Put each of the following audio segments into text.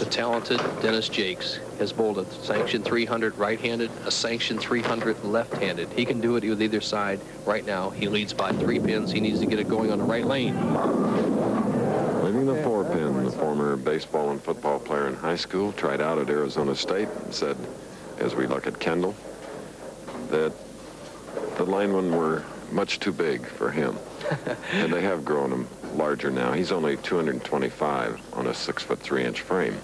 talented Dennis Jacques has bowled a sanctioned 300 right-handed, a sanctioned 300 left-handed. He can do it with either side. Right now, he leads by 3 pins. He needs to get it going on the right lane. Leading the 4-pin, the former baseball and football player in high school, tried out at Arizona State and said, as we look at Kendall, that the linemen were much too big for him. And they have grown him larger now. He's only 225 on a 6'3" frame.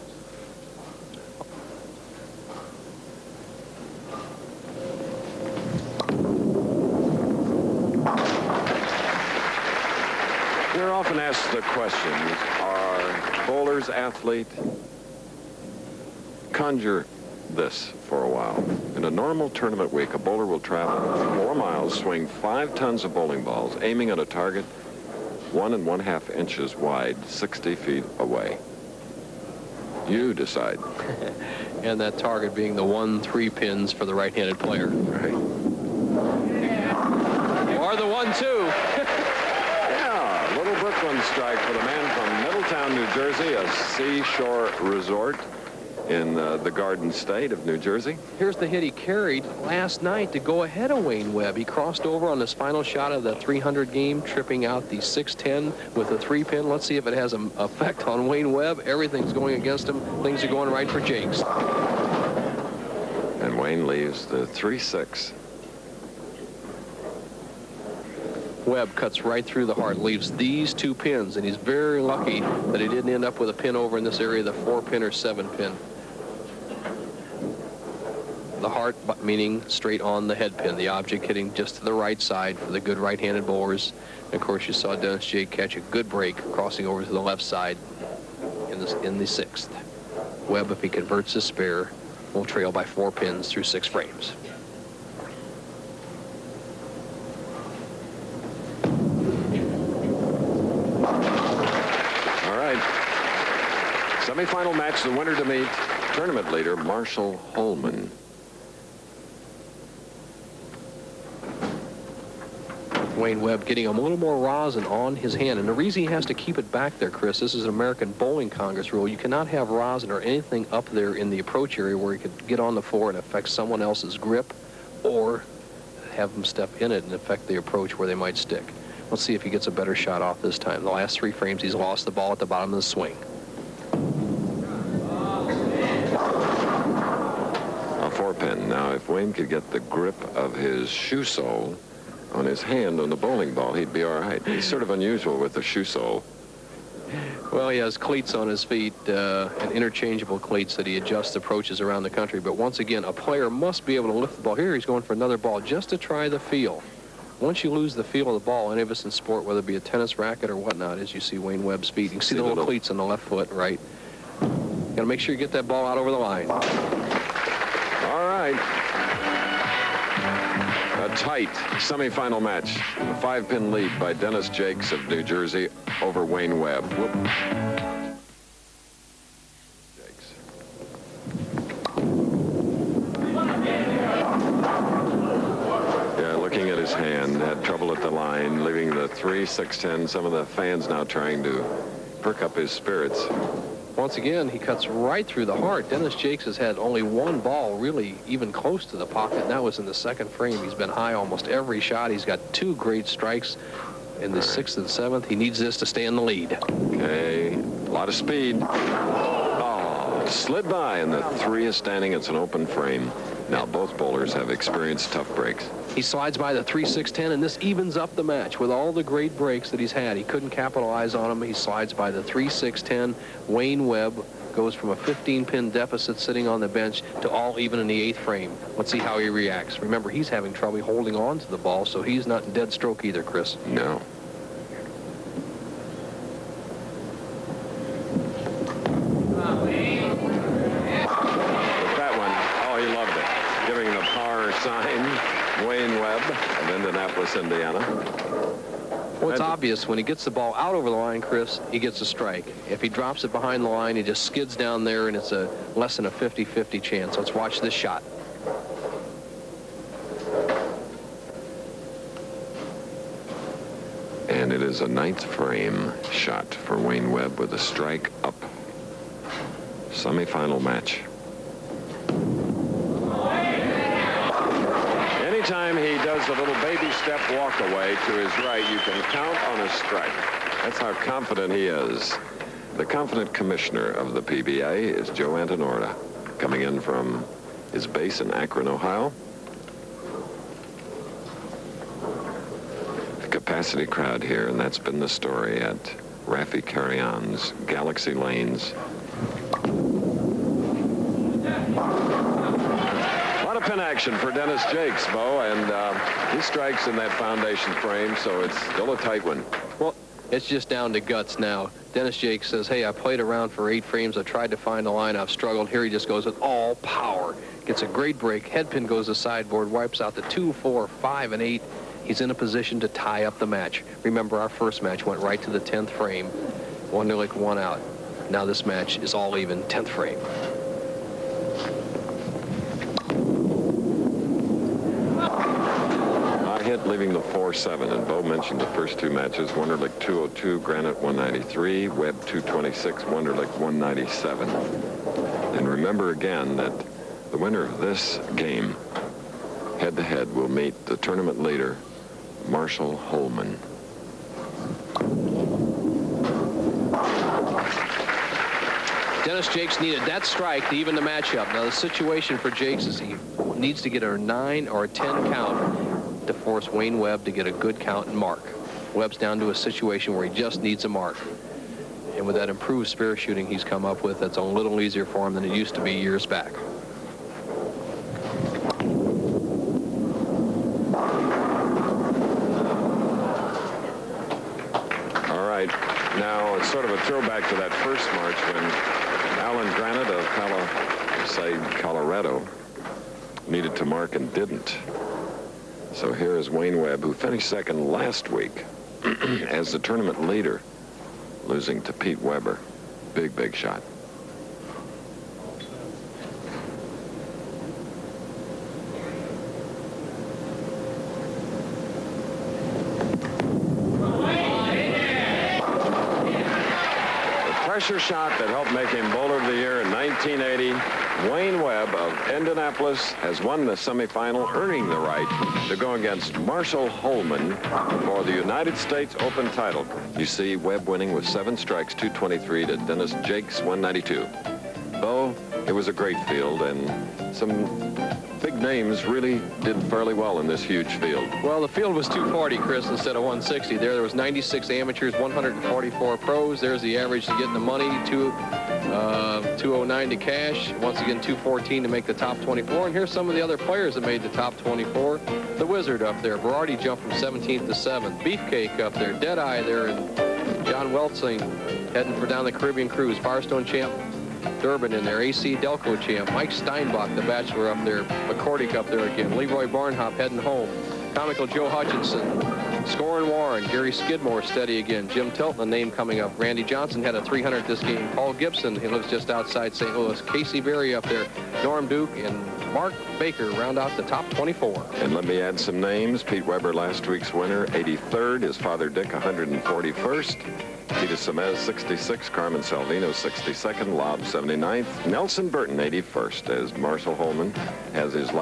We're often asked the question, are bowlers athlete? Conjure this for a while. In a normal tournament week, a bowler will travel 4 miles, swing 5 tons of bowling balls, aiming at a target 1 1/2 inches wide, 60 feet away. You decide. And that target being the 1-3 pins for the right-handed player. Right. Or the 1-2. Yeah, little Brooklyn strike for the man from Middletown, New Jersey, a seashore resort in the Garden State of New Jersey. Here's the hit he carried last night to go ahead of Wayne Webb. He crossed over on his final shot of the 300 game, tripping out the 610 with a 3-pin. Let's see if it has an effect on Wayne Webb. Everything's going against him. Things are going right for Jacques. And Wayne leaves the 3-6. Webb cuts right through the heart, leaves these 2 pins, and he's very lucky that he didn't end up with a pin over in this area, the 4-pin or 7-pin. The heart meaning straight on the head pin, the object hitting just to the right side for the good right-handed bowlers. And of course, you saw Dennis Jacques catch a good break crossing over to the left side in the 6th. Webb, if he converts his spare, will trail by 4 pins through 6 frames. All right. Semi-final match, the winner to meet tournament leader Marshall Holman. Wayne Webb getting a little more rosin on his hand. And the reason he has to keep it back there, Chris, this is an American Bowling Congress rule. You cannot have rosin or anything up there in the approach area where he could get on the floor and affect someone else's grip, or have them step in it and affect the approach where they might stick. Let's see if he gets a better shot off this time. The last 3 frames, he's lost the ball at the bottom of the swing. A 4-pin. Now, if Wayne could get the grip of his shoe sole on his hand on the bowling ball, he'd be all right. He's sort of unusual with the shoe sole. Well, he has cleats on his feet, and interchangeable cleats that he adjusts approaches around the country. But once again, a player must be able to lift the ball. Here he's going for another ball just to try the feel. Once you lose the feel of the ball, any of us in sport, whether it be a tennis racket or whatnot, as you see Wayne Webb's feet, you can see the little cleats on the left foot, right? Got to make sure you get that ball out over the line. All right. A tight semifinal match. A 5-pin lead by Dennis Jacques of New Jersey over Wayne Webb. Yeah, looking at his hand, had trouble at the line, leaving the 3-6-10. Some of the fans now trying to perk up his spirits. Once again, he cuts right through the heart. Dennis Jacques has had only 1 ball really even close to the pocket, and that was in the 2nd frame. He's been high almost every shot. He's got 2 great strikes in the 6th and 7th. He needs this to stay in the lead. Okay, a lot of speed. Oh, slid by, and the 3 is standing. It's an open frame. Now, both bowlers have experienced tough breaks. He slides by the 3-6-10, and this evens up the match with all the great breaks that he's had. He couldn't capitalize on them. He slides by the 3-6-10. Wayne Webb goes from a 15-pin deficit sitting on the bench to all even in the 8th frame. Let's see how he reacts. Remember, he's having trouble holding on to the ball, so he's not in dead stroke either, Chris. No. Sign, Wayne Webb of Indianapolis, Indiana. Well, it's obvious when he gets the ball out over the line, Chris, he gets a strike. If he drops it behind the line, he just skids down there, and it's a less than a 50-50 chance. Let's watch this shot. And it is a 9th frame shot for Wayne Webb with a strike up. semifinal match. Anytime he does a little baby step walk away to his right, you can count on a strike. That's how confident he is. The confident commissioner of the PBA is Joe Antonorta, coming in from his base in Akron, Ohio. The capacity crowd here, and that's been the story at Rafi Carrion's Galaxy Lanes. A lot of pin action for Dennis Jacques, Bo, and he strikes in that foundation frame, so it's still a tight one. Well, it's just down to guts now. Dennis Jacques says, hey, I played around for 8 frames. I tried to find the line. I've struggled. Here he just goes with all power. Gets a great break. Headpin goes to sideboard, wipes out the 2, 4, 5, and 8. He's in a position to tie up the match. Remember, our first match went right to the 10th frame. 1-0, 1 out. Now this match is all even, 10th frame. Hit leaving the 4-7, and Bo mentioned the first 2 matches. Wonderlic 202, Granite 193, Webb 226, Wonderlic 197. And remember again that the winner of this game head-to-head will meet the tournament leader, Marshall Holman. Dennis Jacques needed that strike to even the matchup. Now the situation for Jacques is he needs to get a 9 or a 10 count to force Wayne Webb to get a good count and mark. Webb's down to a situation where he just needs a mark. And with that improved spare shooting he's come up with, that's a little easier for him than it used to be years back. All right, now it's sort of a throwback to that first March when Alan Granite of Colorado needed to mark and didn't. So here is Wayne Webb, who finished second last week as the tournament leader, losing to Pete Weber. Big, big shot. The pressure shot that helped make him Bowler of the Year in 1980. Wayne Webb of Indianapolis has won the semifinal, earning the right to go against Marshall Holman for the United States Open title. You see Webb winning with 7 strikes, 223 to Dennis Jacques, 192. Bo, it was a great field, and some big names really did fairly well in this huge field. Well, the field was 240, Chris, instead of 160. There was 96 amateurs, 144 pros. There's the average to get in the money, 209 to cash. Once again, 214 to make the top 24. And here's some of the other players that made the top 24. The Wizard up there. Berardi jumped from 17th to 7th. Beefcake up there. Deadeye there. And John Weltzing heading for down the Caribbean cruise. Firestone champ Durbin in there. AC Delco champ. Mike Steinbach, the Bachelor, up there. McCordick up there again. Leroy Barnhop heading home. Comical Joe Hutchinson. Scoring Warren. Gary Skidmore steady again. Jim Tilton, a name coming up. Randy Johnson had a 300 this game. Paul Gibson, he lives just outside St. Louis. Casey Berry up there. Norm Duke and Mark Baker round out the top 24. And let me add some names. Pete Weber, last week's winner, 83rd. His father, Dick, 141st. Tita Semez, 66. Carmen Salvino, 62nd. Lob, 79th. Nelson Burton, 81st, as Marshall Holman has his last